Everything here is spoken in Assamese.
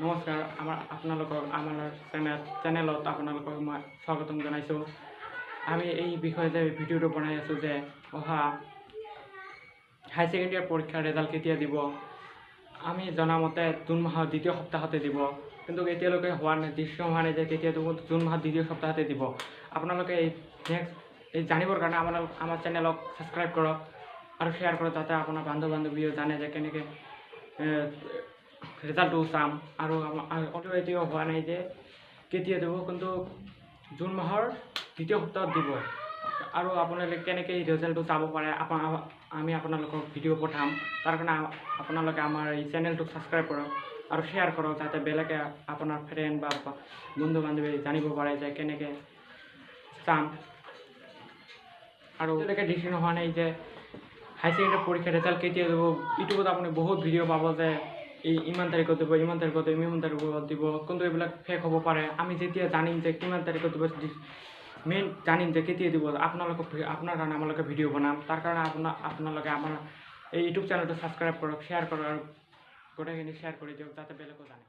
নমস্কাৰ আপোনালোকক আমাৰ চেনেলত আপোনালোকক মই স্বাগতম জনাইছোঁ। আমি এই বিষয়ে যে ভিডিঅ'টো বনাই আছোঁ যে অহা হাই ছেকেণ্ডেৰী পৰীক্ষাৰ ৰেজাল্ট কেতিয়া দিব। আমি জনামতে জুন মাহৰ দ্বিতীয় সপ্তাহতে দিব, কিন্তু এতিয়ালৈকে নিৰ্দিষ্ট হোৱা নাই যে কেতিয়া দিব। জুন মাহৰ দ্বিতীয় সপ্তাহতে দিব। আপোনালোকে এই জানিবৰ কাৰণে আমাৰ চেনেলক ছাবস্ক্ৰাইব কৰক আৰু শ্বেয়াৰ কৰক, যাতে আপোনাৰ বান্ধৱীয়েও জানে যে কেনেকৈ ৰেজাল্টও চাম। আৰু এতিয়াও হোৱা নাই যে কেতিয়া দিব, কিন্তু জুন মাহৰ দ্বিতীয় সপ্তাহত দিব। আৰু আপোনালোকে কেনেকৈ এই ৰেজাল্টটো চাব পাৰে আমি আপোনালোকক ভিডিঅ' পঠাম। তাৰ কাৰণে আপোনালোকে আমাৰ এই চেনেলটোক ছাবস্ক্ৰাইব কৰক আৰু শ্বেয়াৰ কৰক, যাতে বেলেগে আপোনাৰ ফ্ৰেণ্ড বা বন্ধু বান্ধৱী জানিব পাৰে যে কেনেকৈ চাম। আৰু এতিয়ালৈকে ডিচিশ্যন হোৱা নাই যে হাই ছেকেণ্ডেৰী পৰীক্ষাৰ ৰেজাল্ট কেতিয়া দিব। ইউটিউবত আপুনি বহুত ভিডিঅ' পাব যে ইমান তাৰিখত দিব, ইমান তাৰিখত দিব, কিন্তু এইবিলাক ফেক হ'ব পাৰে। আমি যেতিয়া জানিম যে কিমান তাৰিখত দিব, জানিম যে কেতিয়া দিব, আপোনাৰ কাৰণে আমালোকে ভিডিঅ' বনাম। তাৰ কাৰণে আপোনালোকে আমাৰ এই ইউটিউব চেনেলটো ছাবস্ক্ৰাইব কৰক, শ্বেয়াৰ কৰক আৰু গোটেইখিনি শ্বেয়াৰ কৰি দিয়ক, যাতে বেলেগো জানে।